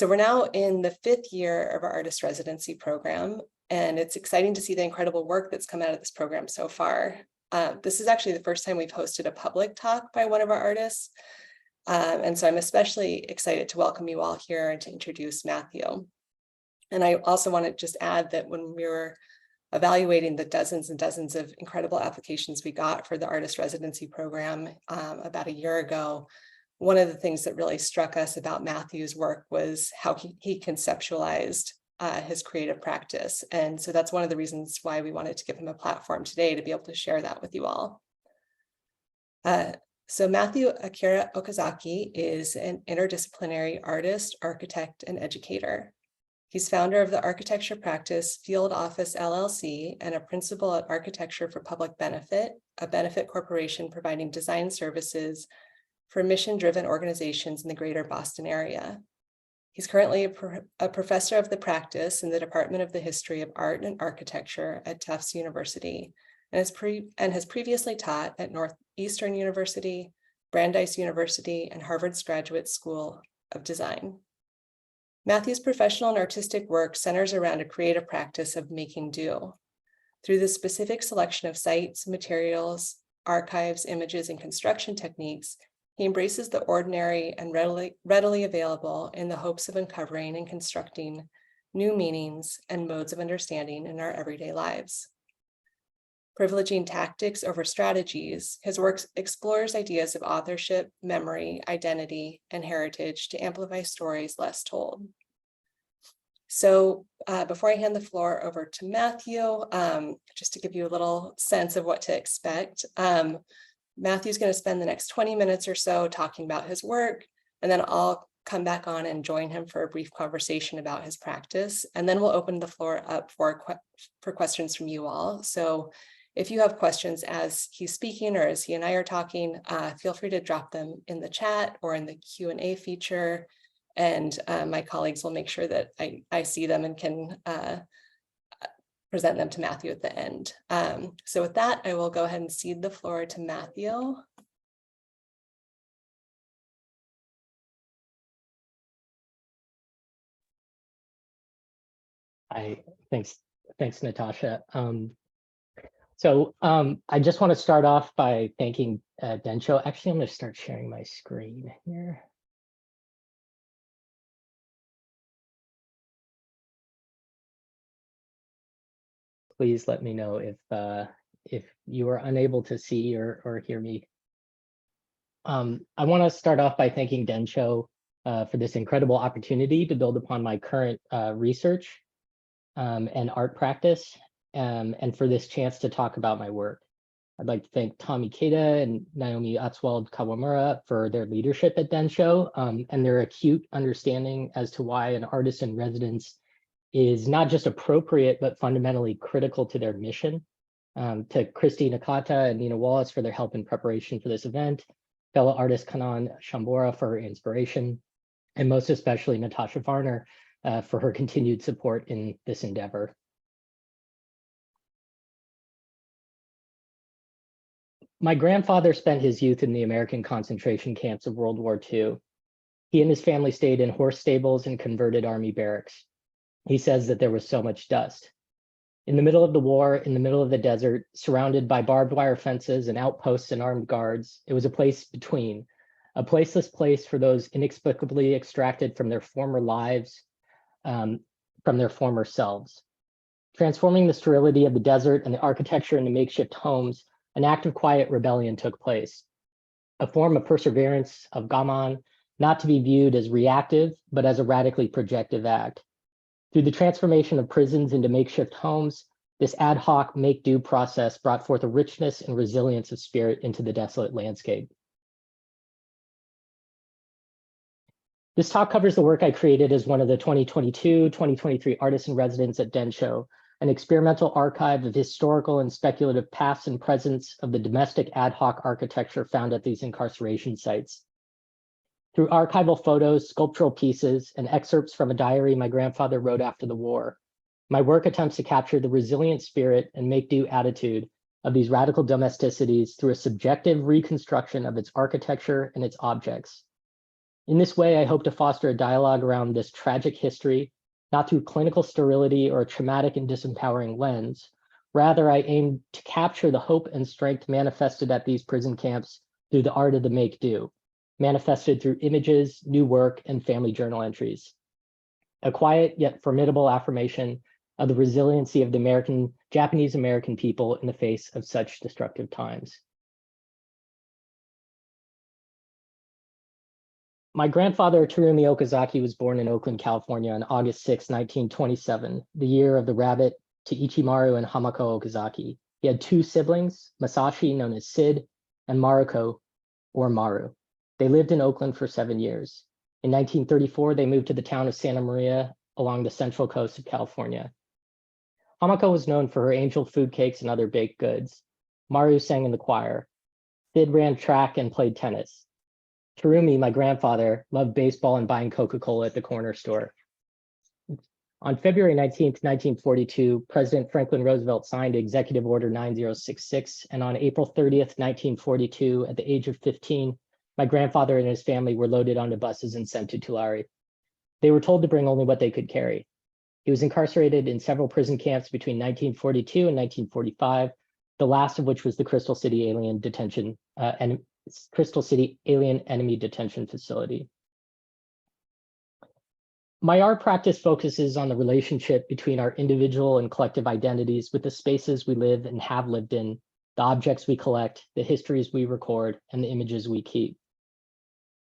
So we're now in the 5th year of our artist residency program, and it's exciting to see the incredible work that's come out of this program so far. This is actually the first time we've hosted a public talk by one of our artists. And so I'm especially excited to welcome you all here and to introduce Matthew. And I also want to just add that when we were evaluating the dozens and dozens of incredible applications we got for the artist residency program about a year ago, one of the things that really struck us about Matthew's work was how he conceptualized his creative practice. And so that's one of the reasons why we wanted to give him a platform today to be able to share that with you all. So Matthew Okazaki is an interdisciplinary artist, architect, and educator. He's founder of the architecture practice Field Office LLC and a principal at Architecture for Public Benefit, a benefit corporation providing design services for mission-driven organizations in the greater Boston area. He's currently a professor of the practice in the Department of the History of Art and Architecture at Tufts University, and has previously taught at Northeastern University, Brandeis University, and Harvard's Graduate School of Design. Matthew's professional and artistic work centers around a creative practice of making do. Through the specific selection of sites, materials, archives, images, and construction techniques, he embraces the ordinary and readily available in the hopes of uncovering and constructing new meanings and modes of understanding in our everyday lives. Privileging tactics over strategies, his work explores ideas of authorship, memory, identity, and heritage to amplify stories less told. So before I hand the floor over to Matthew, just to give you a little sense of what to expect, Matthew's going to spend the next 20 minutes or so talking about his work, and then I'll come back on and join him for a brief conversation about his practice, and then we'll open the floor up for questions from you all. So if you have questions as he's speaking or as he and I are talking, feel free to drop them in the chat or in the Q&A feature, and my colleagues will make sure that I see them and can present them to Matthew at the end. So with that, I will go ahead and cede the floor to Matthew. Thanks, Natasha. I just want to start off by thanking Densho. Actually, I'm going to start sharing my screen here. Please let me know if you are unable to see or hear me. I want to start off by thanking Densho for this incredible opportunity to build upon my current research and art practice, and for this chance to talk about my work. I'd like to thank Tommy Keita and Naomi Otswald Kawamura for their leadership at Densho and their acute understanding as to why an artist in residence is not just appropriate, but fundamentally critical to their mission. To Christy Nakata and Nina Wallace for their help in preparation for this event, fellow artist Kanan Shambora for her inspiration, and most especially Natasha Varner for her continued support in this endeavor. My grandfather spent his youth in the American concentration camps of World War II. He and his family stayed in horse stables and converted army barracks. He says that there was so much dust. In the middle of the war, in the middle of the desert, surrounded by barbed wire fences and outposts and armed guards, it was a place between, a placeless place for those inexplicably extracted from their former lives, from their former selves. Transforming the sterility of the desert and the architecture into makeshift homes, an act of quiet rebellion took place, a form of perseverance, of gaman, not to be viewed as reactive, but as a radically projective act. Through the transformation of prisons into makeshift homes, this ad hoc make-do process brought forth a richness and resilience of spirit into the desolate landscape. This talk covers the work I created as one of the 2022-2023 artists in residence at Densho, an experimental archive of historical and speculative pasts and presents of the domestic ad hoc architecture found at these incarceration sites. Through archival photos, sculptural pieces, and excerpts from a diary my grandfather wrote after the war, my work attempts to capture the resilient spirit and make-do attitude of these radical domesticities through a subjective reconstruction of its architecture and its objects. In this way, I hope to foster a dialogue around this tragic history, not through clinical sterility or a traumatic and disempowering lens. Rather, I aim to capture the hope and strength manifested at these prison camps through the art of the make-do, manifested through images, new work, and family journal entries. A quiet yet formidable affirmation of the resiliency of the Japanese American people in the face of such destructive times. My grandfather, Terumi Okazaki, was born in Oakland, California on August 6, 1927, the year of the rabbit to Ichimaru and Hamako Okazaki. He had two siblings, Masashi, known as Sid, and Maruko, or Maru. They lived in Oakland for 7 years. In 1934, they moved to the town of Santa Maria along the central coast of California. Hamako was known for her angel food cakes and other baked goods. Maru sang in the choir. Sid ran track and played tennis. Terumi, my grandfather, loved baseball and buying Coca-Cola at the corner store. On February 19, 1942, President Franklin Roosevelt signed Executive Order 9066, and on April 30th, 1942, at the age of 15, my grandfather and his family were loaded onto buses and sent to Tulare. They were told to bring only what they could carry. He was incarcerated in several prison camps between 1942 and 1945, the last of which was the Crystal City Alien Enemy Detention Facility. My art practice focuses on the relationship between our individual and collective identities with the spaces we live and have lived in, the objects we collect, the histories we record, and the images we keep.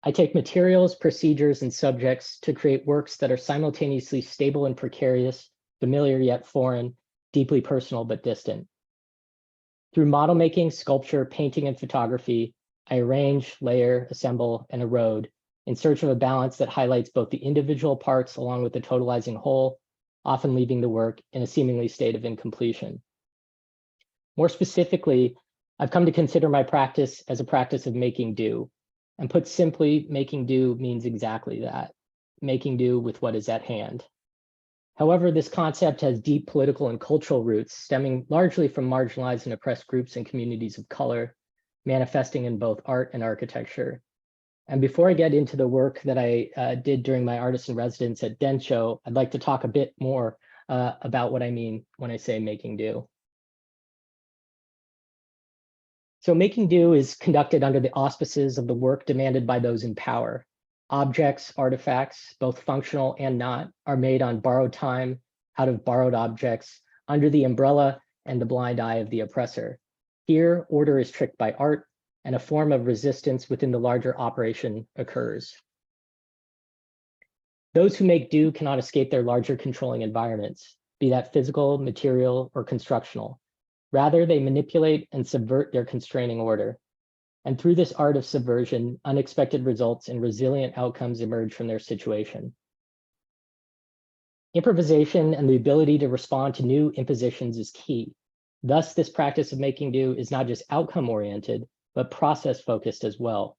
I take materials, procedures, and subjects to create works that are simultaneously stable and precarious, familiar yet foreign, deeply personal but distant. Through model making, sculpture, painting, and photography, I arrange, layer, assemble, and erode in search of a balance that highlights both the individual parts along with the totalizing whole, often leaving the work in a seemingly state of incompletion. More specifically, I've come to consider my practice as a practice of making do. And put simply, making do means exactly that, making do with what is at hand. However, this concept has deep political and cultural roots stemming largely from marginalized and oppressed groups and communities of color, manifesting in both art and architecture. And before I get into the work that I did during my artist in residence at Densho, I'd like to talk a bit more about what I mean when I say making do. So making do is conducted under the auspices of the work demanded by those in power. Objects, artifacts, both functional and not, are made on borrowed time, out of borrowed objects, under the umbrella and the blind eye of the oppressor. Here, order is tricked by art, and a form of resistance within the larger operation occurs. Those who make do cannot escape their larger controlling environments, be that physical, material, or constructional. Rather, they manipulate and subvert their constraining order. And through this art of subversion, unexpected results and resilient outcomes emerge from their situation. Improvisation and the ability to respond to new impositions is key. Thus, this practice of making do is not just outcome-oriented, but process-focused as well.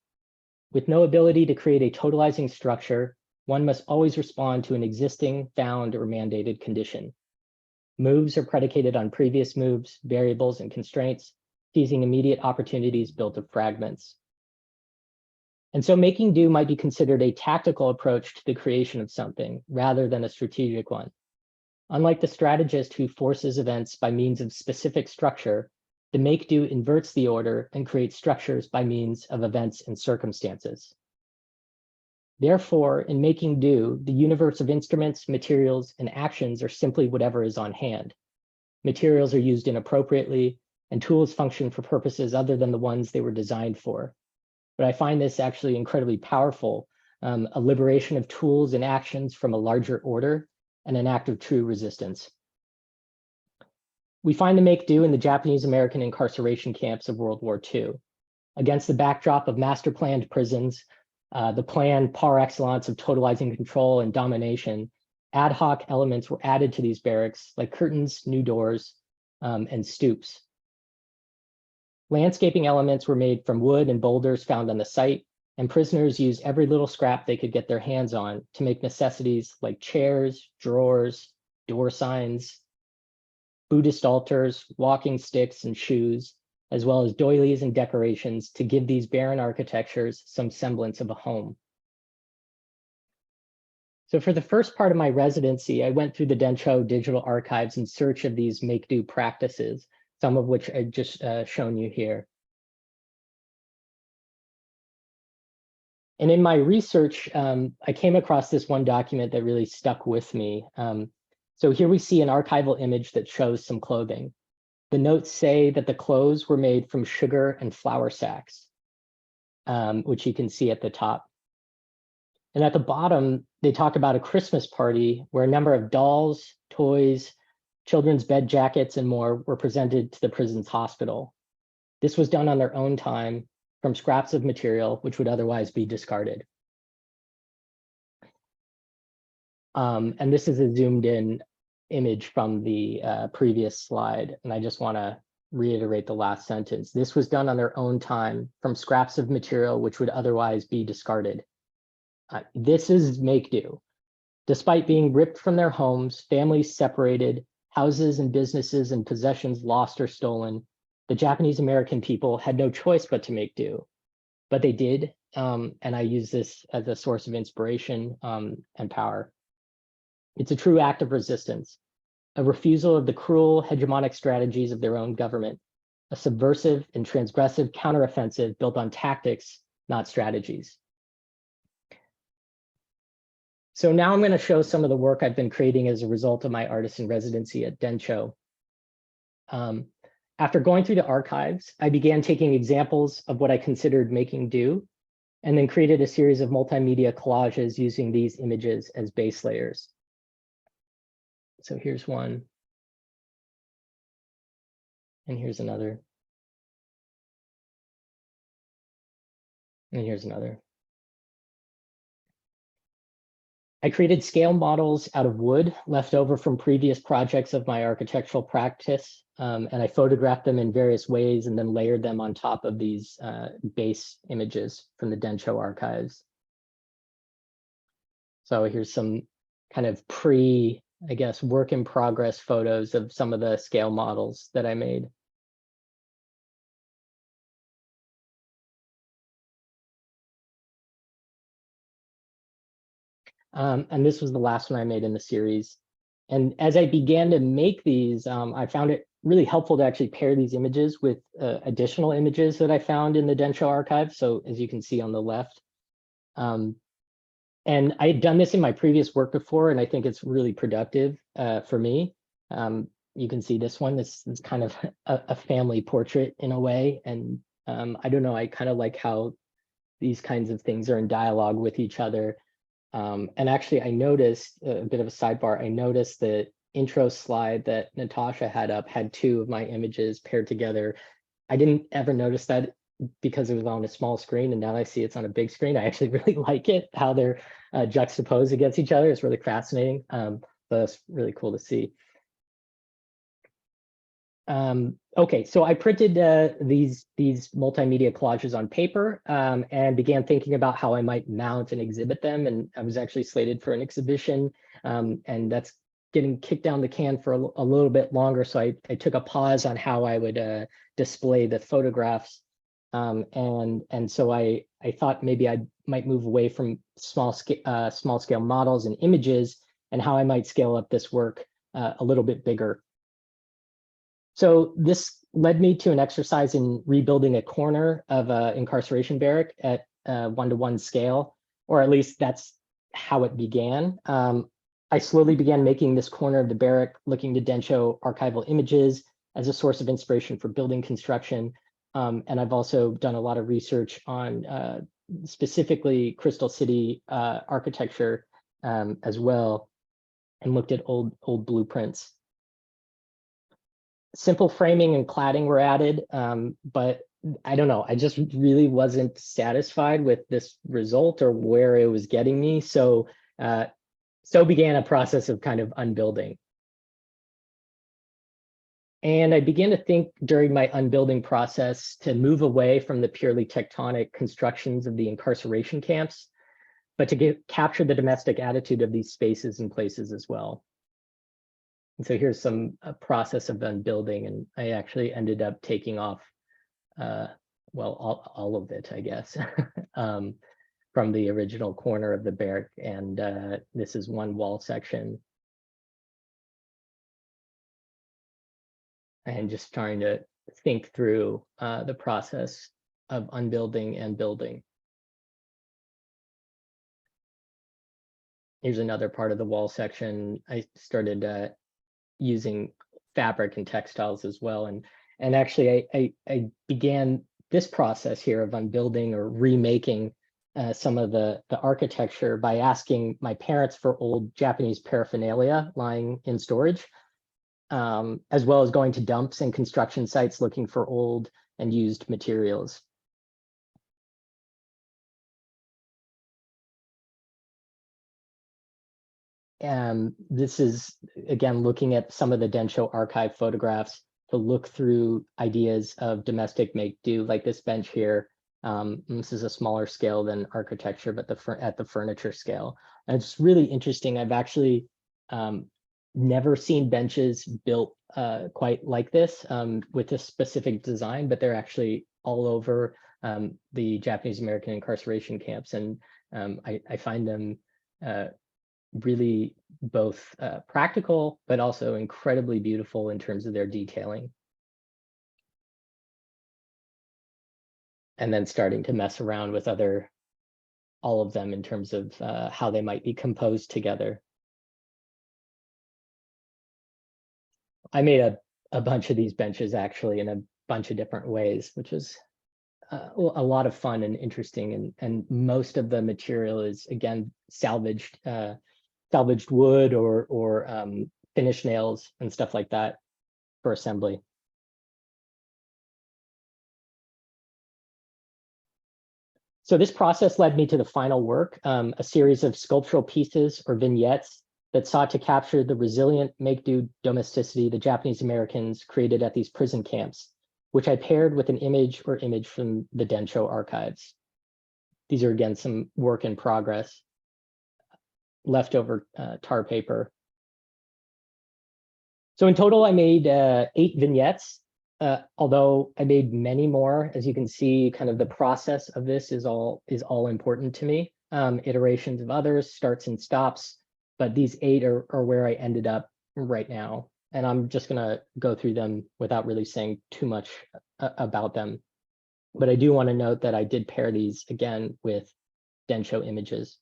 With no ability to create a totalizing structure, one must always respond to an existing, found, or mandated condition. Moves are predicated on previous moves, variables, and constraints, seizing immediate opportunities built of fragments. And so making do might be considered a tactical approach to the creation of something rather than a strategic one. Unlike the strategist who forces events by means of specific structure, the make do inverts the order and creates structures by means of events and circumstances. Therefore, in making do, the universe of instruments, materials, and actions are simply whatever is on hand. Materials are used inappropriately, and tools function for purposes other than the ones they were designed for. But I find this actually incredibly powerful, a liberation of tools and actions from a larger order, and an act of true resistance. We find the make do in the Japanese American incarceration camps of World War II. Against the backdrop of master planned prisons, the plan par excellence of totalizing control and domination, ad hoc elements were added to these barracks like curtains, new doors, and stoops. Landscaping elements were made from wood and boulders found on the site, and prisoners used every little scrap they could get their hands on to make necessities like chairs, drawers, door signs, Buddhist altars, walking sticks, and shoes, as well as doilies and decorations to give these barren architectures some semblance of a home. So for the first part of my residency, I went through the Densho digital archives in search of these make-do practices, some of which I just shown you here. And in my research, I came across this one document that really stuck with me. So here we see an archival image that shows some clothing. The notes say that the clothes were made from sugar and flour sacks, which you can see at the top. And at the bottom, they talk about a Christmas party where a number of dolls, toys, children's bed jackets, and more were presented to the prison's hospital. This was done on their own time from scraps of material which would otherwise be discarded. And this is a zoomed in image from the previous slide. And I just want to reiterate the last sentence. This was done on their own time from scraps of material which would otherwise be discarded. This is make do. Despite being ripped from their homes, families separated, houses and businesses and possessions lost or stolen, the Japanese American people had no choice but to make do. But they did, and I use this as a source of inspiration and power. It's a true act of resistance, a refusal of the cruel hegemonic strategies of their own government, a subversive and transgressive counteroffensive built on tactics, not strategies. So now I'm going to show some of the work I've been creating as a result of my artist in residency at Densho. After going through the archives, I began taking examples of what I considered making do, and then created a series of multimedia collages using these images as base layers. So here's one. And here's another. And here's another. I created scale models out of wood left over from previous projects of my architectural practice, and I photographed them in various ways and then layered them on top of these base images from the Densho archives. So here's some kind of I guess, work in progress photos of some of the scale models that I made. And this was the last one I made in the series. And as I began to make these, I found it really helpful to actually pair these images with additional images that I found in the Densho archive. So as you can see on the left. And I had done this in my previous work before, and I think it's really productive for me. You can see this one. This is kind of a family portrait in a way. And I don't know, I kind of like how these kinds of things are in dialogue with each other. And actually, I noticed a bit of a sidebar. I noticed the intro slide that Natasha had up had two of my images paired together. I didn't ever notice that because it was on a small screen, and now I see it's on a big screen. I actually really like it, how they're juxtaposed against each other. It's really fascinating. That's really cool to see. Okay, so I printed these multimedia collages on paper and began thinking about how I might mount and exhibit them. And I was actually slated for an exhibition, and that's getting kicked down the can for a little bit longer. So I took a pause on how I would display the photographs. And so I thought maybe I might move away from small scale models and images, and how I might scale up this work a little bit bigger. So this led me to an exercise in rebuilding a corner of an incarceration barrack at 1-to-1 scale, or at least that's how it began. I slowly began making this corner of the barrack, looking to Densho archival images as a source of inspiration for building construction. And I've also done a lot of research on specifically Crystal City architecture as well, and looked at old blueprints. Simple framing and cladding were added, but I don't know, I just really wasn't satisfied with this result or where it was getting me. So began a process of kind of unbuilding. And I began to think during my unbuilding process to move away from the purely tectonic constructions of the incarceration camps, but to capture the domestic attitude of these spaces and places as well. And so here's some process of unbuilding, and I actually ended up taking off, well, all of it, I guess. from the original corner of the barrack. And this is one wall section. And just trying to think through the process of unbuilding and building. Here's another part of the wall section. I started using fabric and textiles as well. And actually, I began this process here of unbuilding or remaking some of the architecture by asking my parents for old Japanese paraphernalia lying in storage, as well as going to dumps and construction sites looking for old and used materials. And this is, again, looking at some of the Densho archive photographs to look through ideas of domestic make-do, like this bench here. This is a smaller scale than architecture, but at the furniture scale. And it's really interesting. I've actually never seen benches built quite like this with this specific design, but they're actually all over the Japanese American incarceration camps. And I find them really both practical, but also incredibly beautiful in terms of their detailing. And then starting to mess around with all of them in terms of how they might be composed together. I made a bunch of these benches actually in a bunch of different ways, which is a lot of fun and interesting. And most of the material is, again, salvaged wood or finished nails and stuff like that for assembly. So this process led me to the final work, a series of sculptural pieces or vignettes that sought to capture the resilient make-do domesticity the Japanese Americans created at these prison camps, which I paired with an image from the Densho archives. These are, again, some work in progress, leftover tar paper. So in total, I made 8 vignettes, although I made many more. As you can see, kind of the process of this is all important to me. Iterations of others, starts and stops, but these 8 are where I ended up right now. And I'm just gonna go through them without really saying too much about them. But I do want to note that I did pair these again with Densho images.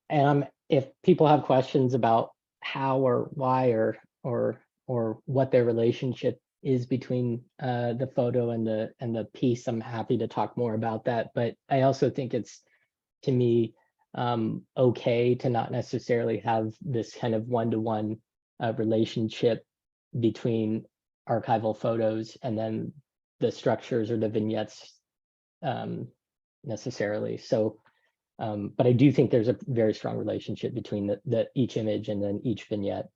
And if people have questions about how or why or what their relationship is between the photo and the piece, I'm happy to talk more about that. But I also think it's, to me, okay to not necessarily have this kind of one-to-one relationship between archival photos and then the structures or the vignettes necessarily. So. But I do think there's a very strong relationship between each image and then each vignette.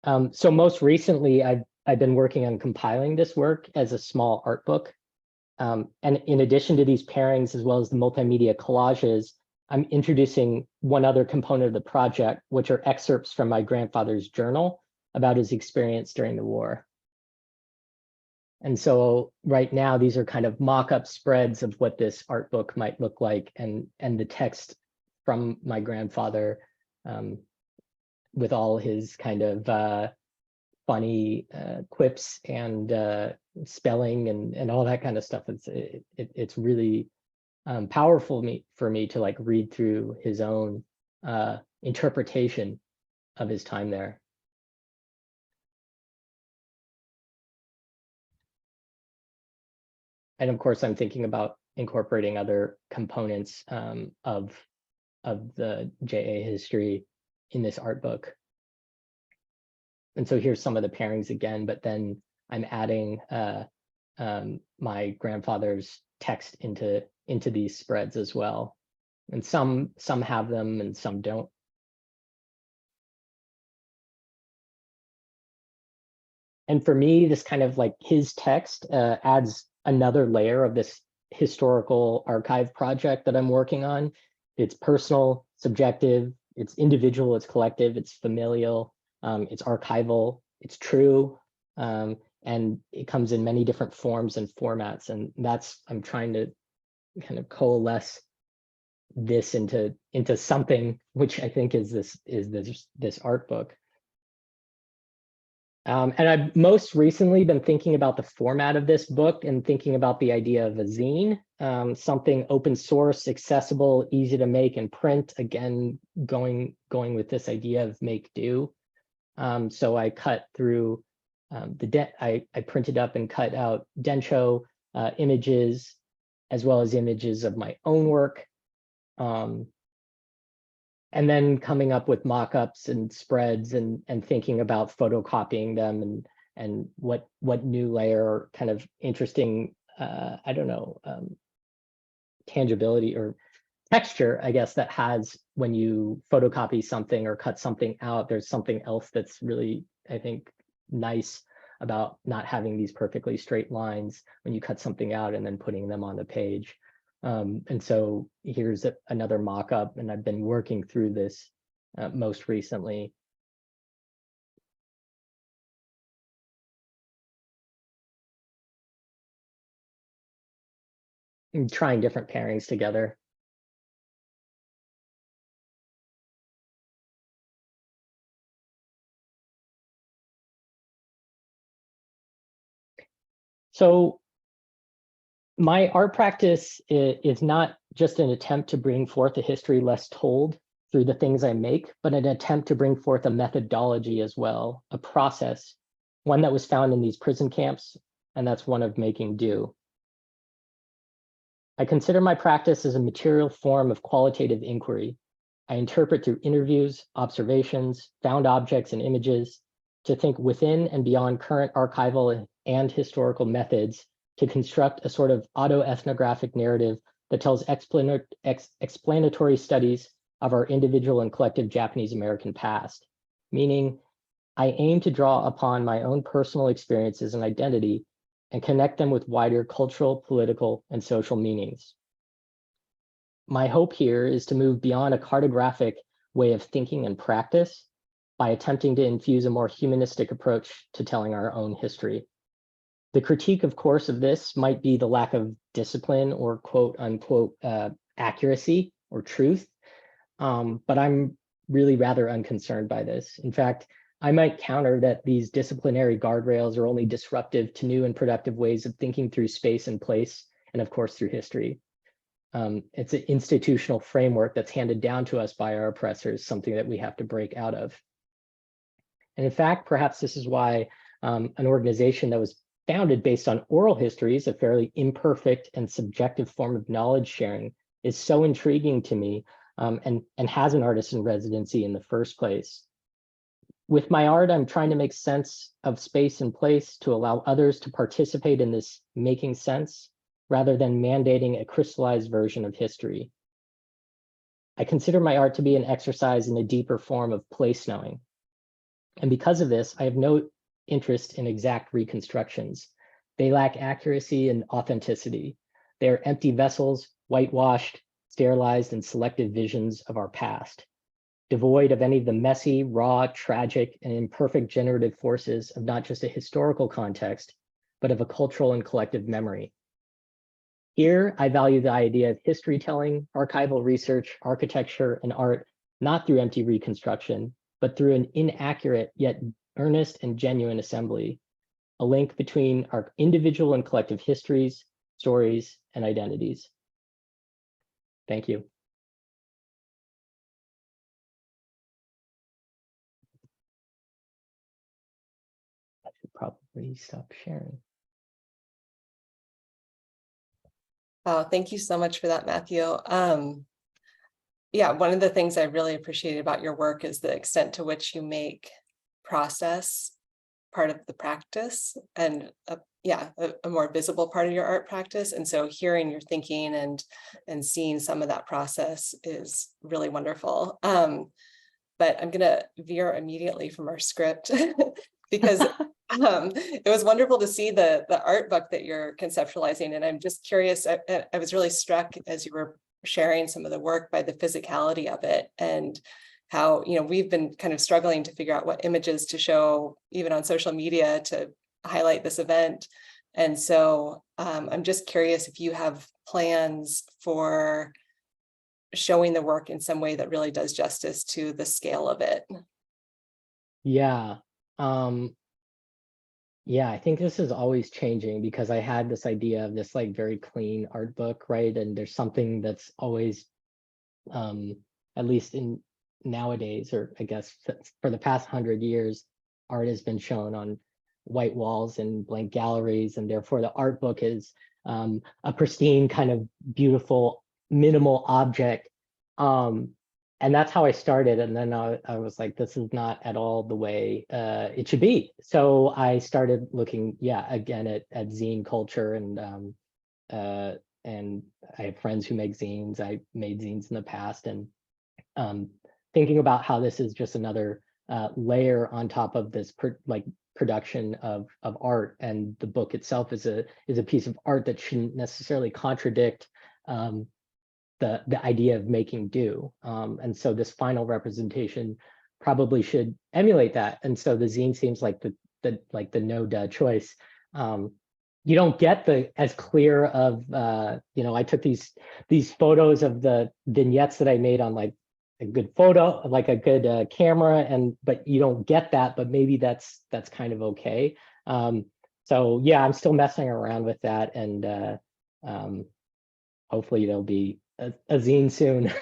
So most recently, I've been working on compiling this work as a small art book. And in addition to these pairings, as well as the multimedia collages, I'm introducing one other component of the project, which are excerpts from my grandfather's journal about his experience during the war. And so right now, these are kind of mock-up spreads of what this art book might look like, and the text from my grandfather with all his kind of funny quips and spelling and all that kind of stuff. It's really powerful for me to like read through his own interpretation of his time there. And of course, I'm thinking about incorporating other components of the JA history in this art book. And so here's some of the pairings again, but then I'm adding my grandfather's text into these spreads as well. And some have them and some don't. And for me, this kind of like his text adds another layer of this historical archive project that I'm working on. It's personal, subjective, it's individual, it's collective, it's familial, it's archival, it's true, and it comes in many different forms and formats. And that's, I'm trying to kind of coalesce this into something which I think is this art book. And I've most recently been thinking about the format of this book and thinking about the idea of a zine, something open source, accessible, easy to make and print. Again, going with this idea of make do. So I cut through I printed up and cut out Densho images, as well as images of my own work. And then coming up with mock-ups and spreads and thinking about photocopying them and what new layer or kind of interesting, I don't know, tangibility or texture, I guess, that has when you photocopy something or cut something out. There's something else that's really, I think, nice about not having these perfectly straight lines when you cut something out and then putting them on the page. And so here's another mock-up, and I've been working through this most recently. And trying different pairings together. So my art practice is not just an attempt to bring forth a history less told through the things I make, but an attempt to bring forth a methodology as well, a process, one that was found in these prison camps, and that's one of making do. I consider my practice as a material form of qualitative inquiry. I interpret through interviews, observations, found objects and images to think within and beyond current archival and historical methods to construct a sort of autoethnographic narrative that tells explanatory studies of our individual and collective Japanese American past. Meaning, I aim to draw upon my own personal experiences and identity and connect them with wider cultural, political, and social meanings. My hope here is to move beyond a cartographic way of thinking and practice by attempting to infuse a more humanistic approach to telling our own history. The critique, of course, of this might be the lack of discipline or quote unquote accuracy or truth, but I'm really rather unconcerned by this. In fact, I might counter that these disciplinary guardrails are only disruptive to new and productive ways of thinking through space and place, and of course through history. It's an institutional framework that's handed down to us by our oppressors, something that we have to break out of. And in fact, perhaps this is why an organization that was founded based on oral histories, a fairly imperfect and subjective form of knowledge sharing, is so intriguing to me and has an artist in residency in the first place. With my art, I'm trying to make sense of space and place to allow others to participate in this making sense, rather than mandating a crystallized version of history. I consider my art to be an exercise in a deeper form of place knowing. And because of this, I have no interest in exact reconstructions. They lack accuracy and authenticity. They are empty vessels, whitewashed, sterilized, and selective visions of our past, devoid of any of the messy, raw, tragic, and imperfect generative forces of not just a historical context, but of a cultural and collective memory. Here, I value the idea of history telling, archival research, architecture, and art, not through empty reconstruction, but through an inaccurate yet earnest and genuine assembly, a link between our individual and collective histories, stories, and identities. Thank you. I should probably stop sharing. Oh, thank you so much for that, Matthew. Yeah, one of the things I really appreciated about your work is the extent to which you make process part of the practice and a more visible part of your art practice. And so hearing your thinking and seeing some of that process is really wonderful. But I'm gonna veer immediately from our script because it was wonderful to see the art book that you're conceptualizing. And I'm just curious, I was really struck as you were sharing some of the work by the physicality of it and how, we've been kind of struggling to figure out what images to show even on social media to highlight this event. And so I'm just curious if you have plans for showing the work in some way that really does justice to the scale of it. Yeah. Yeah, I think this is always changing because I had this idea of this like very clean art book, right? And there's something that's always, at least in nowadays, or I guess for the past 100 years, art has been shown on white walls and blank galleries, and therefore the art book is a pristine kind of beautiful minimal object. And that's how I started. And then I was like, this is not at all the way it should be. So I started looking, again at zine culture, and I have friends who make zines. I made zines in the past, and thinking about how this is just another layer on top of this production of art, and the book itself is a piece of art that shouldn't necessarily contradict the idea of making do. And so this final representation probably should emulate that. And so the zine seems like the no-duh choice. You don't get the as clear of I took these photos of the vignettes that I made on like a good photo, like a good camera, but you don't get that, but maybe that's kind of okay. So yeah, I'm still messing around with that, and hopefully there'll be a zine soon.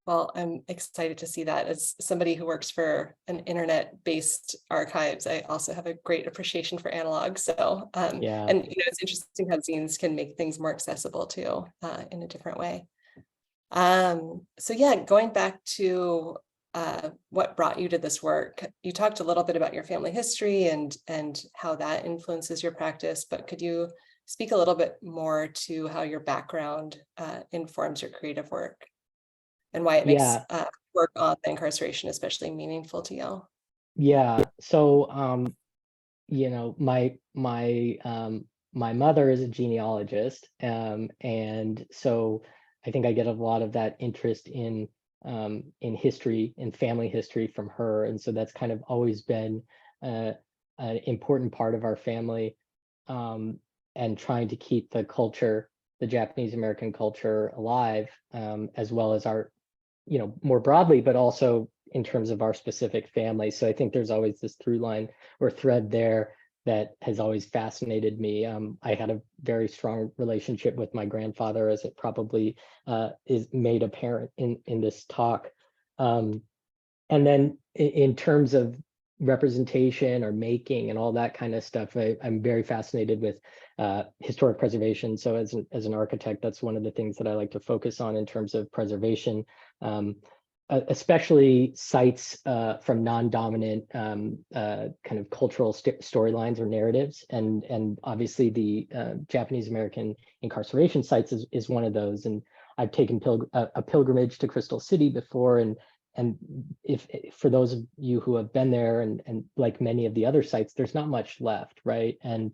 Well, I'm excited to see that. As somebody who works for an internet-based archives, I also have a great appreciation for analog. So, Yeah. and it's interesting how zines can make things more accessible too, in a different way. So yeah, going back to what brought you to this work, you talked a little bit about your family history and how that influences your practice, but could you speak a little bit more to how your background informs your creative work and why it makes Yeah. work on the incarceration especially meaningful to you? Yeah. So my mother is a genealogist, and so I think I get a lot of that interest in history, in family history, from her, and so that's kind of always been an important part of our family, and trying to keep the culture, the Japanese American culture, alive, as well as our, more broadly, but also in terms of our specific family. So I think there's always this through line or thread there that has always fascinated me. I had a very strong relationship with my grandfather, as it probably is made apparent in this talk. And then in terms of representation or making and all that kind of stuff, I'm very fascinated with historic preservation. So as an architect, that's one of the things that I like to focus on in terms of preservation. Especially sites from non-dominant kind of cultural storylines or narratives, and obviously the Japanese American incarceration sites is one of those. And I've taken a pilgrimage to Crystal City before, and if for those of you who have been there, and like many of the other sites, there's not much left, right? And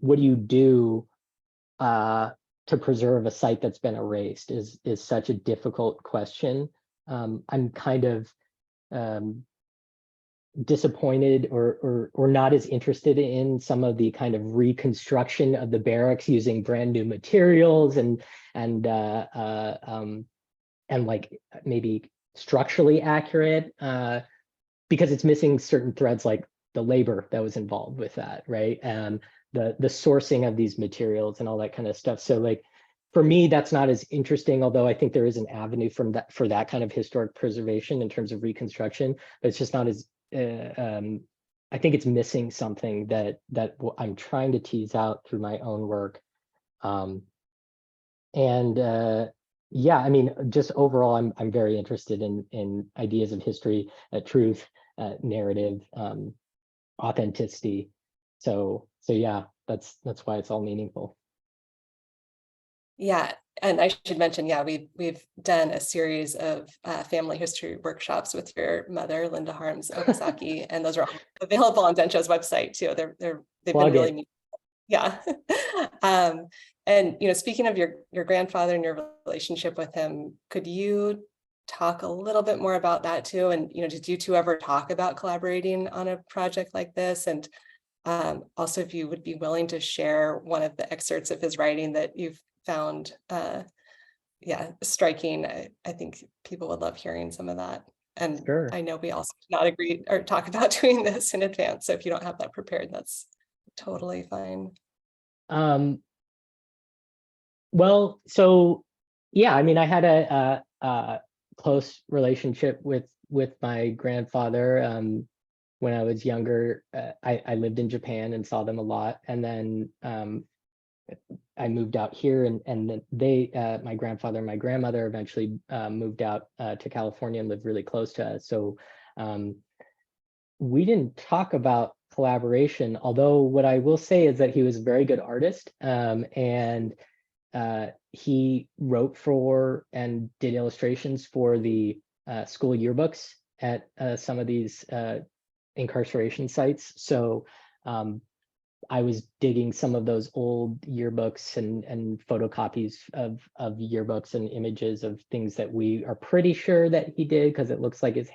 what do you do to preserve a site that's been erased is such a difficult question. I'm kind of disappointed or not as interested in some of the kind of reconstruction of the barracks using brand new materials and like maybe structurally accurate, because it's missing certain threads like the labor that was involved with that, right? And the sourcing of these materials and all that kind of stuff. So like for me, that's not as interesting, although I think there is an avenue for that kind of historic preservation in terms of reconstruction, but it's just not as I think it's missing something that I'm trying to tease out through my own work. Yeah, I mean, just overall, I'm very interested in ideas of history, truth, narrative, authenticity. So yeah, that's why it's all meaningful. Yeah, and I should mention, yeah, we've done a series of family history workshops with your mother, Linda Harms Okazaki, and those are all available on Densho's website too. They've been Plug really it. neat. Yeah. And speaking of your grandfather and your relationship with him, could you talk a little bit more about that too? And did you two ever talk about collaborating on a project like this? And also, if you would be willing to share one of the excerpts of his writing that you've found striking. I think people would love hearing some of that. And Sure. I know we also did not agree or talk about doing this in advance. So if you don't have that prepared, that's totally fine. Well, so yeah, I mean, I had a close relationship with my grandfather. When I was younger, I lived in Japan and saw them a lot, and then I moved out here, and then my grandfather and my grandmother eventually moved out to California and lived really close to us. So we didn't talk about collaboration, although what I will say is that he was a very good artist, and he wrote for and did illustrations for the school yearbooks at some of these incarceration sites. So I was digging some of those old yearbooks and photocopies of yearbooks and images of things that we are pretty sure that he did, because it looks like his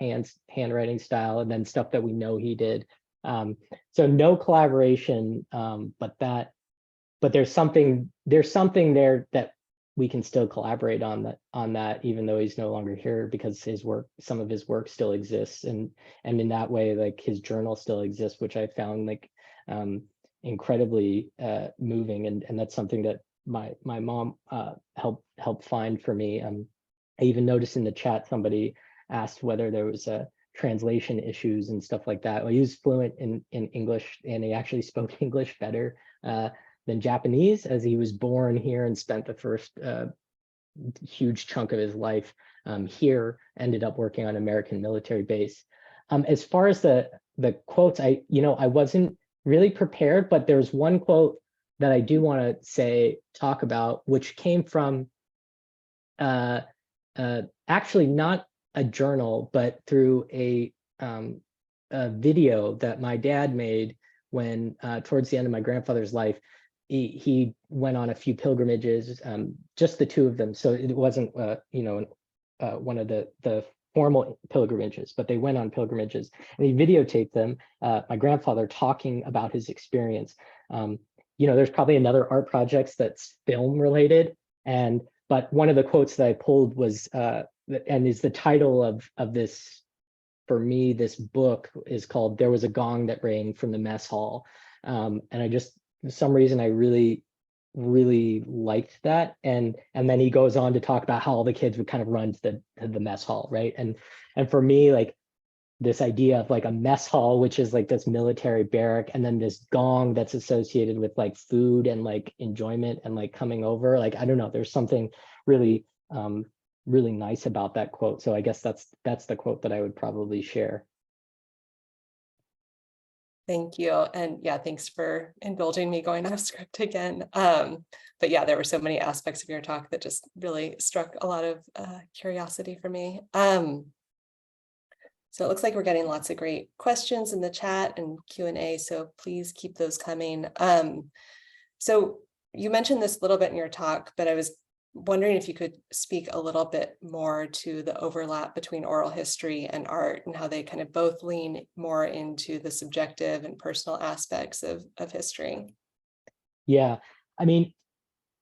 handwriting style, and then stuff that we know he did. So no collaboration, but there's something there that we can still collaborate on that, even though he's no longer here, because some of his work still exists, and in that way, like, his journal still exists, which I found like incredibly moving, and that's something that my mom helped find for me. I even noticed in the chat somebody asked whether there was a translation issues and stuff like that. Well, he was fluent in English, and he actually spoke English better than Japanese, as he was born here and spent the first huge chunk of his life here, ended up working on American military base. As far as the quotes, I wasn't really prepared, but there's one quote that I do want to talk about, which came from actually not a journal, but through a video that my dad made when towards the end of my grandfather's life. He went on a few pilgrimages, just the two of them. So it wasn't, one of the formal pilgrimages, but they went on pilgrimages, and he videotaped them. My grandfather talking about his experience. There's probably another art projects that's film related, but one of the quotes that I pulled was, and is the title of this, for me, this book is called "There Was a Gong That Rang from the Mess Hall," and I just, for some reason, I really liked that, and then he goes on to talk about how all the kids would kind of run to the mess hall, right? And for me, like, this idea of like a mess hall, which is like this military barrack, and then this gong that's associated with like food and like enjoyment and like coming over, like, I don't know, there's something really really nice about that quote. So I guess that's the quote that I would probably share. Thank you. And yeah, thanks for indulging me going off script again. But yeah, there were so many aspects of your talk that just really struck a lot of curiosity for me. So it looks like we're getting lots of great questions in the chat and Q&A, so please keep those coming. So you mentioned this a little bit in your talk, but I was wondering if you could speak a little bit more to the overlap between oral history and art, and how they kind of both lean more into the subjective and personal aspects of history. Yeah, I mean,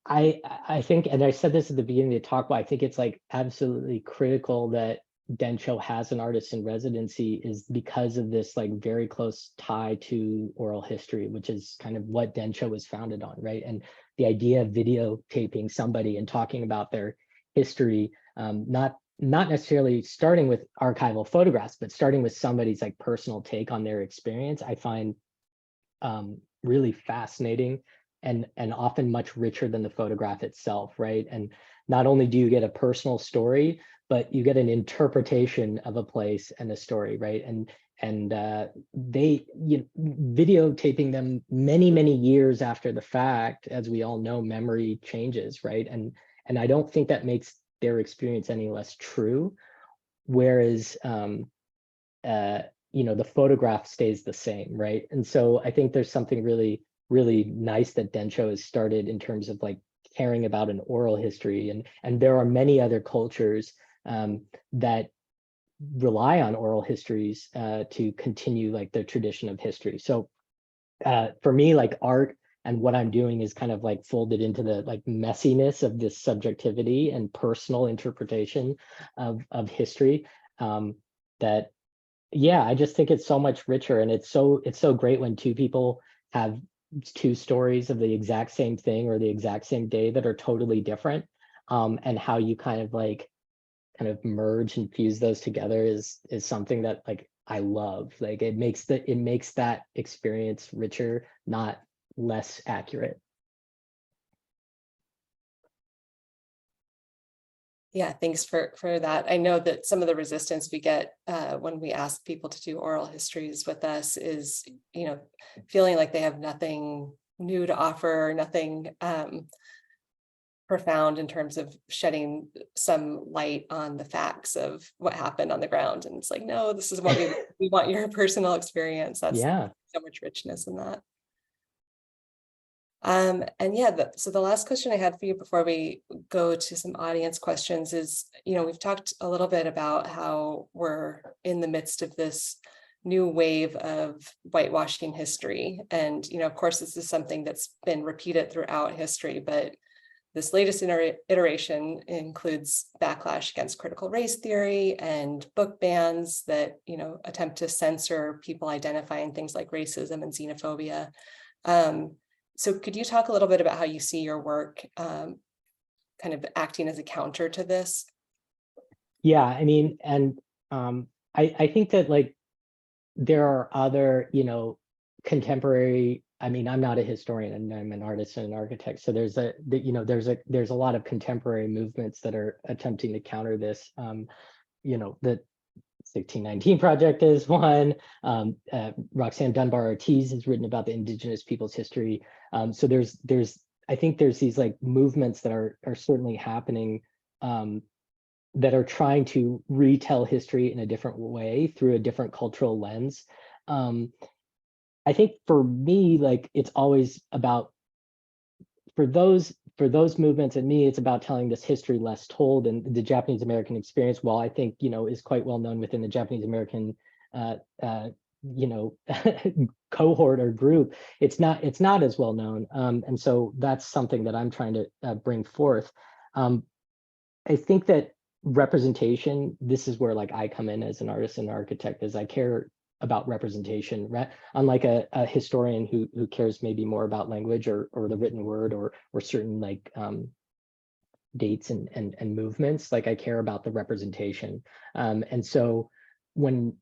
I think, and I said this at the beginning of the talk, but I think it's like absolutely critical that Densho has an artist in residency, is because of this like very close tie to oral history, which is kind of what Densho was founded on, right? And the idea of videotaping somebody and talking about their history, not not necessarily starting with archival photographs, but starting with somebody's like personal take on their experience, I find really fascinating and often much richer than the photograph itself, right? And not only do you get a personal story, but you get an interpretation of a place and a story, right? And videotaping them many years after the fact, as we all know, memory changes, right? And I don't think that makes their experience any less true. Whereas, the photograph stays the same, right? And so I think there's something really nice that Densho has started in terms of like caring about an oral history, and there are many other cultures that rely on oral histories to continue like the tradition of history. So for me, like art and what I'm doing is kind of like folded into the like messiness of this subjectivity and personal interpretation of history. That yeah, I just think it's so much richer, and it's so great when two people have two stories of the exact same thing or the exact same day that are totally different, and how you kind of merge and fuse those together is something that like I love. Like it makes that experience richer, not less accurate. Yeah, thanks for that. I know that some of the resistance we get when we ask people to do oral histories with us is, feeling like they have nothing new to offer, nothing profound in terms of shedding some light on the facts of what happened on the ground. And it's like, no, this is what we want your personal experience. That's Yeah. so much richness in that. And yeah, so the last question I had for you before we go to some audience questions is, we've talked a little bit about how we're in the midst of this new wave of whitewashing history. And, of course, this is something that's been repeated throughout history, but this latest iteration includes backlash against critical race theory and book bans that, attempt to censor people identifying things like racism and xenophobia. So could you talk a little bit about how you see your work kind of acting as a counter to this? Yeah, I mean, and I think that like there are other, contemporary, I mean, I'm not a historian and I'm an artist and an architect. So there's a lot of contemporary movements that are attempting to counter this. The 1619 Project is one. Roxanne Dunbar Ortiz has written about the indigenous people's history. So I think there's these like movements that are certainly happening that are trying to retell history in a different way through a different cultural lens. I think for me, like it's always about, for those movements and me, it's about telling this history less told. And the Japanese American experience, while I think, is quite well known within the Japanese American, cohort or group, it's not as well known. And so that's something that I'm trying to bring forth. I think that representation, this is where like I come in as an artist and architect, is I care about representation, unlike a historian who cares maybe more about language or the written word or certain like dates and movements. Like I care about the representation. And so when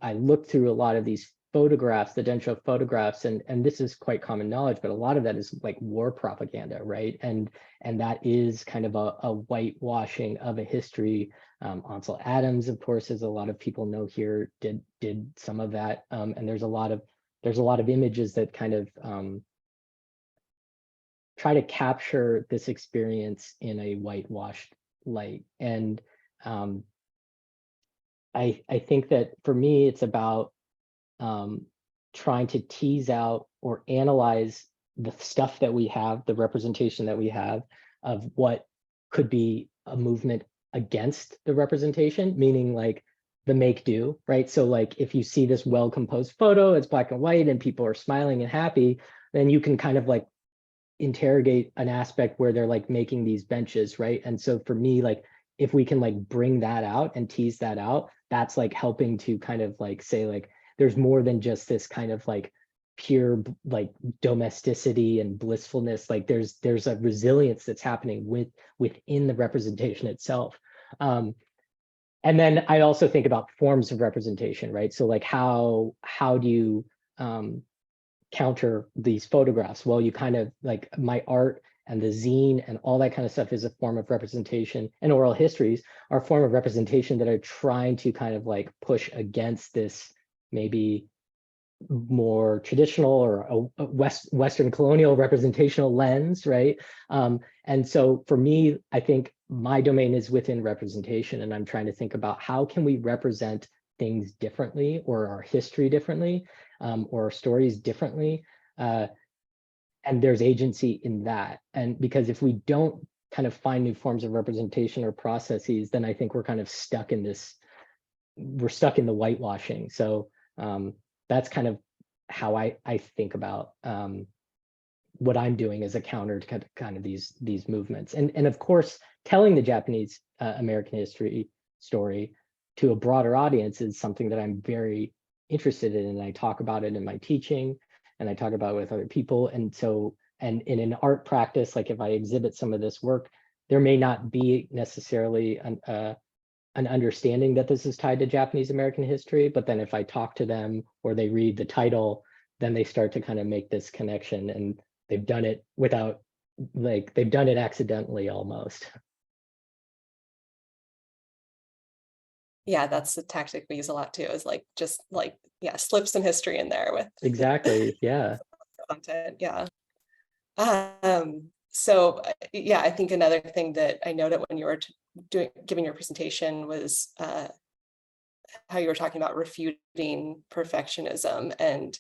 I look through a lot of these photographs, the Densho photographs, and this is quite common knowledge, but a lot of that is like war propaganda, right? And that is kind of a whitewashing of a history. Ansel Adams, of course, as a lot of people know here, did some of that. And there's a lot of images that kind of try to capture this experience in a whitewashed light. And I think that for me, it's about trying to tease out or analyze the stuff that we have, the representation that we have of what could be a movement against the representation, meaning like the make do, right? So like if you see this well-composed photo, it's black and white and people are smiling and happy, then you can kind of like interrogate an aspect where they're like making these benches, right? And so for me, like if we can like bring that out and tease that out, that's like helping to kind of like say like there's more than just this kind of like pure like domesticity and blissfulness. Like there's a resilience that's happening within the representation itself. And then I also think about forms of representation, right? So like how do you counter these photographs? Well, you kind of like my art and the zine and all that kind of stuff is a form of representation, and oral histories are a form of representation that are trying to kind of like push against this maybe more traditional or a Western colonial representational lens, right? And so for me, I think my domain is within representation, and I'm trying to think about how can we represent things differently, or our history differently, or our stories differently. And there's agency in that. And because if we don't kind of find new forms of representation or processes, then I think we're kind of stuck in this, we're stuck in the whitewashing. So that's kind of how I think about what I'm doing as a counter to kind of these movements. And of course, telling the Japanese American history story to a broader audience is something that I'm very interested in. And I talk about it in my teaching, and I talk about it with other people. And so, and in an art practice, like if I exhibit some of this work, there may not be necessarily an understanding that this is tied to Japanese American history, but then if I talk to them or they read the title, then they start to kind of make this connection, and they've done it without, like, they've done it accidentally almost. Yeah, that's the tactic we use a lot too, is like just like, yeah, slip some history in there with Exactly, yeah. content. Yeah. So yeah, I think another thing that I noted when you were giving your presentation was how you were talking about refuting perfectionism, and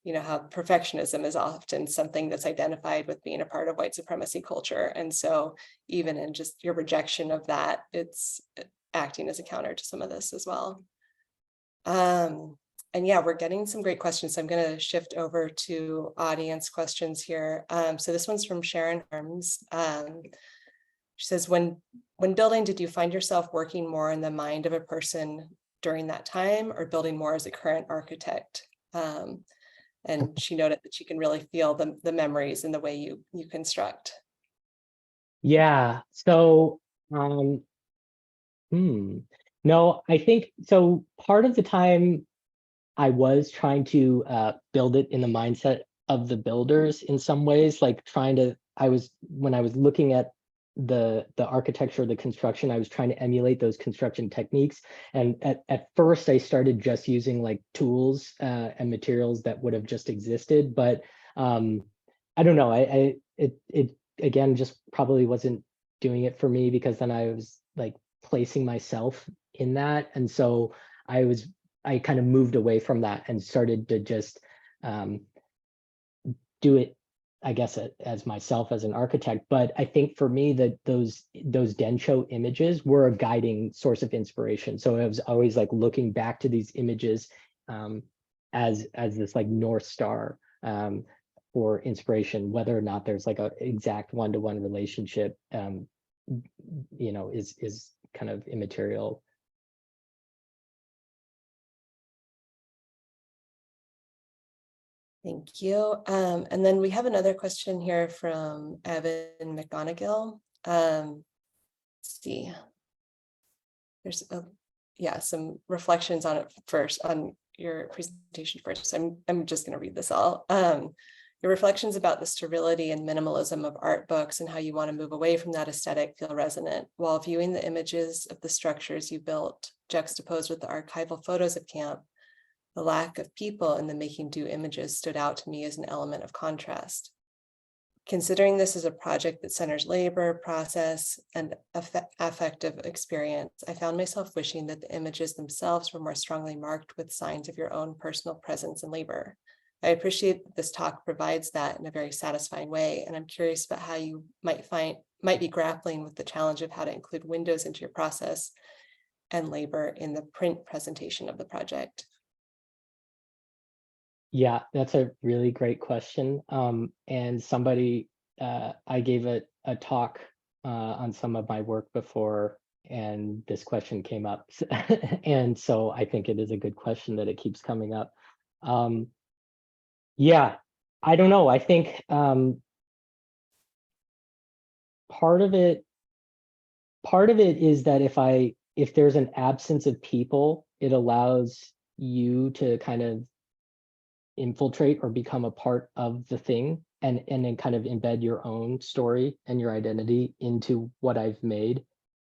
how perfectionism is often something that's identified with being a part of white supremacy culture. And so even in just your rejection of that, it's acting as a counter to some of this as well. And yeah, we're getting some great questions. So I'm going to shift over to audience questions here. So this one's from Sharon Arms. She says, when building, did you find yourself working more in the mind of a person during that time, or building more as a current architect? And she noted that she can really feel the memories in the way you construct. Yeah, so no, I think so. Part of the time I was trying to build it in the mindset of the builders in some ways, like trying to, when I was looking at the architecture, the construction, I was trying to emulate those construction techniques. And at first I started just using like tools and materials that would have just existed. But I don't know, it again, just probably wasn't doing it for me, because then I was like placing myself in that. And so I kind of moved away from that and started to just do it, I guess, as myself as an architect. But I think for me that those Densho images were a guiding source of inspiration. So I was always like looking back to these images as this like North Star for inspiration, whether or not there's like a exact one-to-one relationship, is kind of immaterial. Thank you. And then we have another question here from Evan McGonigal. Let's see. There's some reflections on it first, on your presentation first. I'm just going to read this all. Your reflections about the sterility and minimalism of art books and how you want to move away from that aesthetic feel resonant. While viewing the images of the structures you built juxtaposed with the archival photos of camp, the lack of people in the making do images stood out to me as an element of contrast. Considering this as a project that centers labor, process, and affective experience, I found myself wishing that the images themselves were more strongly marked with signs of your own personal presence and labor. I appreciate that this talk provides that in a very satisfying way, and I'm curious about how you might be grappling with the challenge of how to include windows into your process and labor in the print presentation of the project. Yeah, that's a really great question. And somebody, I gave a talk on some of my work before, and this question came up. And so I think it is a good question that it keeps coming up. Yeah, I don't know. I think part of it part of it is that if there's an absence of people, it allows you to kind of infiltrate or become a part of the thing, and then kind of embed your own story and your identity into what I've made.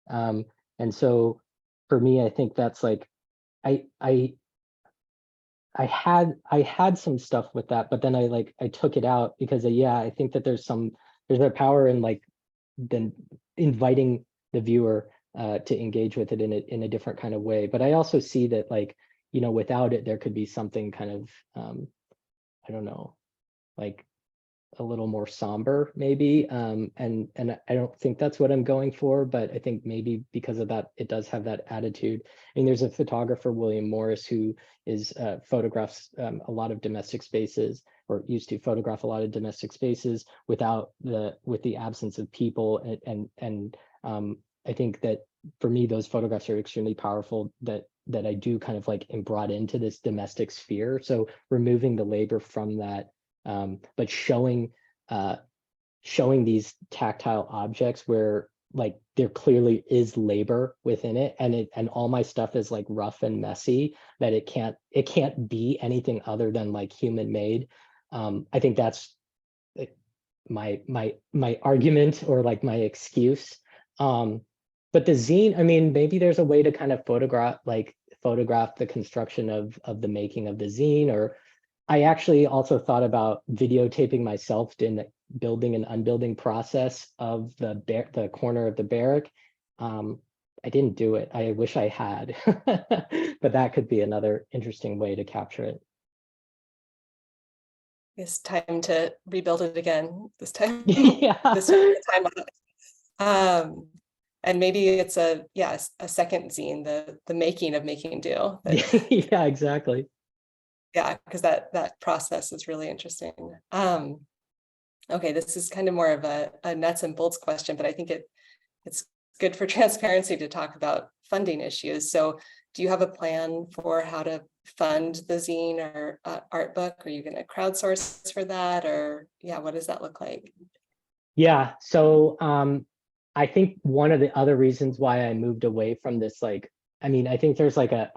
And so for me, I think that's like, I had some stuff with that, but then I took it out because yeah, I think that there's a power in like then inviting the viewer to engage with it in a different kind of way. But I also see that, like, you know, without it, there could be something kind of I don't know, like a little more somber maybe. And I don't think that's what I'm going for, but I think maybe because of that, it does have that attitude. I mean, there's a photographer, William Morris, who is photographs a lot of domestic spaces, or used to photograph a lot of domestic spaces with the absence of people. And I think that for me, those photographs are extremely powerful, that I do kind of like am brought into this domestic sphere. So removing the labor from that, but showing these tactile objects where like there clearly is labor within it, and all my stuff is like rough and messy, that it can't be anything other than like human made. I think that's my argument, or like my excuse. But the zine, I mean, maybe there's a way to kind of photograph the construction of the making of the zine. Or I actually also thought about videotaping myself in the building and unbuilding process of the corner of the barrack. I didn't do it. I wish I had, but that could be another interesting way to capture it. It's time to rebuild it again. This time, Yeah. this time. And maybe it's a second zine, the making of making do. Yeah, exactly. Yeah, because that process is really interesting. Okay, this is kind of more of a nuts and bolts question, but I think it's good for transparency to talk about funding issues. So do you have a plan for how to fund the zine or art book? Are you going to crowdsource for that? Or what does that look like? Yeah, so I think one of the other reasons why I moved away from this, like, I mean, I think there's like a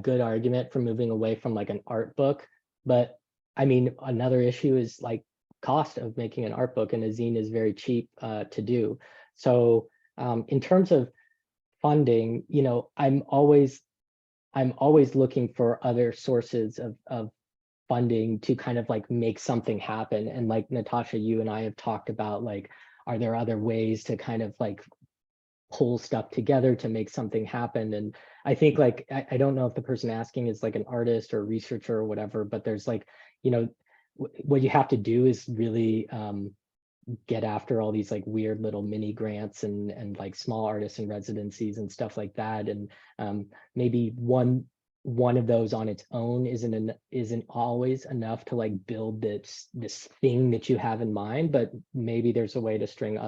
good argument for moving away from like an art book, but I mean, another issue is like cost of making an art book, and a zine is very cheap to do. So in terms of funding, you know, I'm always looking for other sources of funding to kind of like make something happen. And like Natasha, you and I have talked about, like, are there other ways to kind of like pull stuff together to make something happen? And I think like, I don't know if the person asking is like an artist or researcher or whatever, but there's like, you know, what you have to do is really get after all these like weird little mini grants and like small artists and residencies and stuff like that. And maybe one of those on its own isn't always enough to like build this thing that you have in mind, but maybe there's a way to string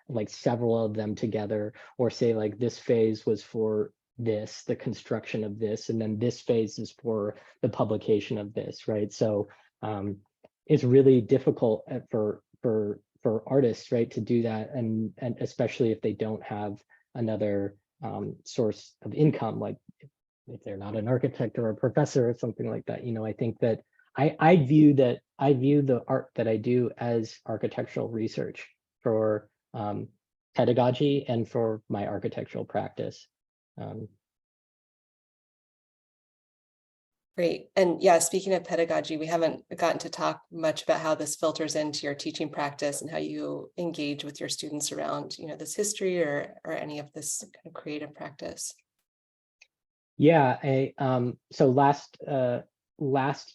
like several of them together, or say like this phase was for this, the construction of this, and then this phase is for the publication of this, right? So it's really difficult for artists, right, to do that, and especially if they don't have another source of income, like if they're not an architect or a professor or something like that. You know, I think that I view the art that I do as architectural research for pedagogy and for my architectural practice. Great. And speaking of pedagogy, we haven't gotten to talk much about how this filters into your teaching practice and how you engage with your students around, this history or any of this kind of creative practice. Yeah, so last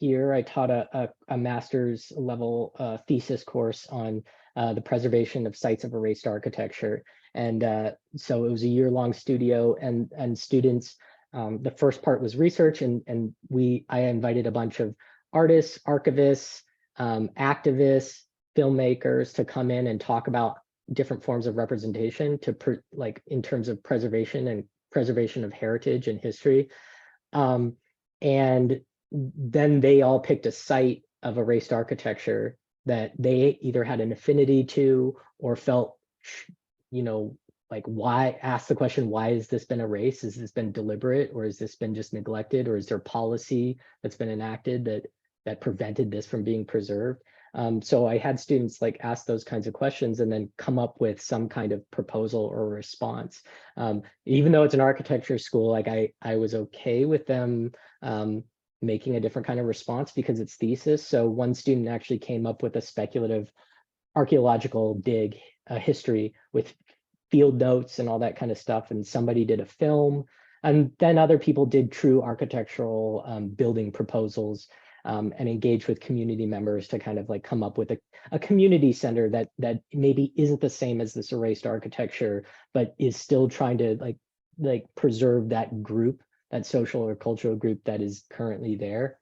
year I taught a master's level thesis course on the preservation of sites of erased architecture, and so it was a year-long studio, and students. The first part was research, and I invited a bunch of artists, archivists, activists, filmmakers to come in and talk about different forms of representation like in terms of preservation of heritage and history. And then they all picked a site of erased architecture that they either had an affinity to or felt, why, ask the question, why has this been erased? Has this been deliberate, or has this been just neglected, or is there policy that's been enacted that prevented this from being preserved? So I had students like ask those kinds of questions and then come up with some kind of proposal or response. Even though it's an architecture school, like I was okay with them making a different kind of response because it's thesis. So one student actually came up with a speculative archaeological dig history with field notes and all that kind of stuff. And somebody did a film, and then other people did true architectural building proposals and engage with community members to kind of like come up with a community center that maybe isn't the same as this erased architecture, but is still trying to like preserve that group, that social or cultural group that is currently there.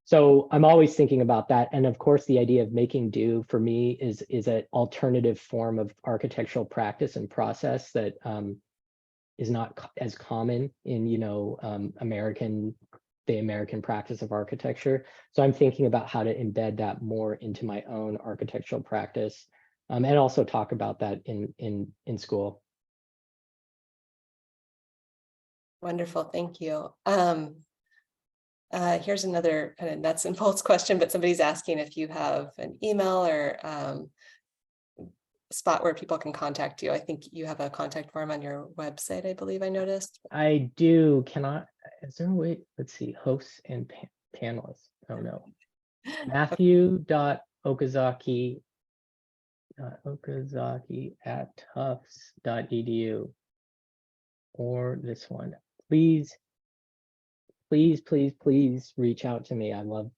So I'm always thinking about that. And of course, the idea of making do for me is an alternative form of architectural practice and process that is not as common in, the American practice of architecture. So I'm thinking about how to embed that more into my own architectural practice, and also talk about that in school. Wonderful, thank you. Here's another kind of nuts and bolts question, but somebody's asking if you have an email or spot where people can contact you. I think you have a contact form on your website, I believe I noticed. I do. Is there a way? Let's see, hosts and panelists. Oh no. Matthew.Okazaki at tufts.edu, or this one. Please reach out to me. I'm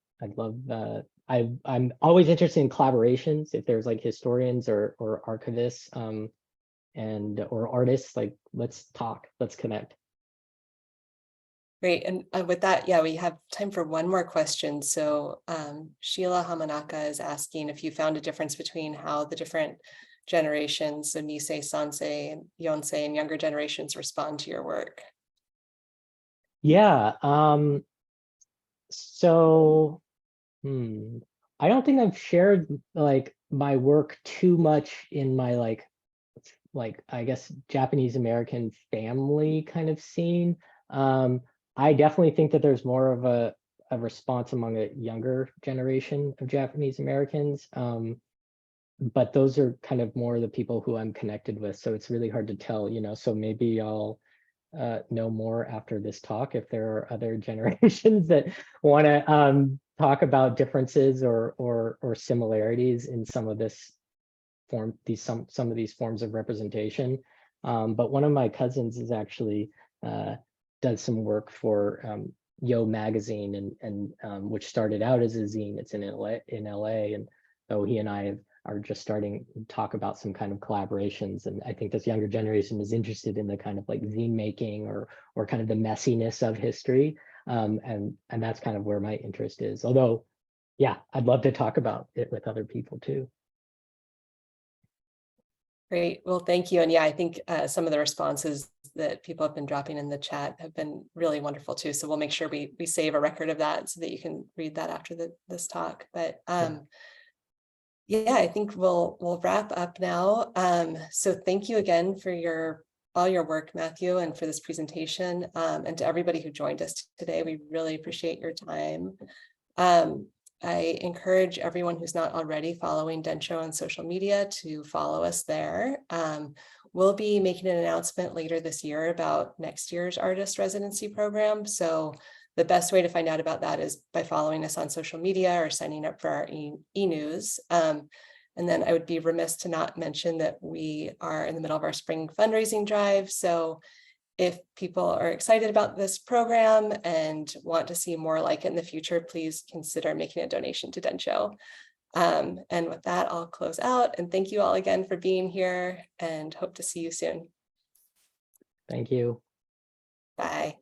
always interested in collaborations. If there's like historians or archivists or artists, like let's talk, let's connect. Great, and with that, yeah, we have time for one more question. So Sheila Hamanaka is asking if you found a difference between how the different generations, so Nisei, Sansei, and Yonsei, and younger generations respond to your work. Yeah. So I don't think I've shared like my work too much in my like I guess Japanese American family kind of scene. I definitely think that there's more of a response among a younger generation of Japanese Americans. But those are kind of more the people who I'm connected with. So it's really hard to tell, so maybe I'll know more after this talk if there are other generations that want to talk about differences or similarities in some of this form, some of these forms of representation. But one of my cousins is actually does some work for Yo magazine, and which started out as a zine. It's in LA, and so he and I are just starting to talk about some kind of collaborations. And I think this younger generation is interested in the kind of like zine making or kind of the messiness of history. And that's kind of where my interest is. Although, yeah, I'd love to talk about it with other people too. Great, well, thank you. And yeah, I think some of the responses that people have been dropping in the chat have been really wonderful too. So we'll make sure we save a record of that so that you can read that after this talk. But yeah, I think we'll wrap up now. So thank you again for all your work, Matthew, and for this presentation, and to everybody who joined us today. We really appreciate your time. I encourage everyone who's not already following Densho on social media to follow us there. We'll be making an announcement later this year about next year's artist residency program. So the best way to find out about that is by following us on social media or signing up for our e-news. And then I would be remiss to not mention that we are in the middle of our spring fundraising drive. So if people are excited about this program and want to see more like it in the future, please consider making a donation to Densho. And with that, I'll close out, and thank you all again for being here, and hope to see you soon. Thank you. Bye.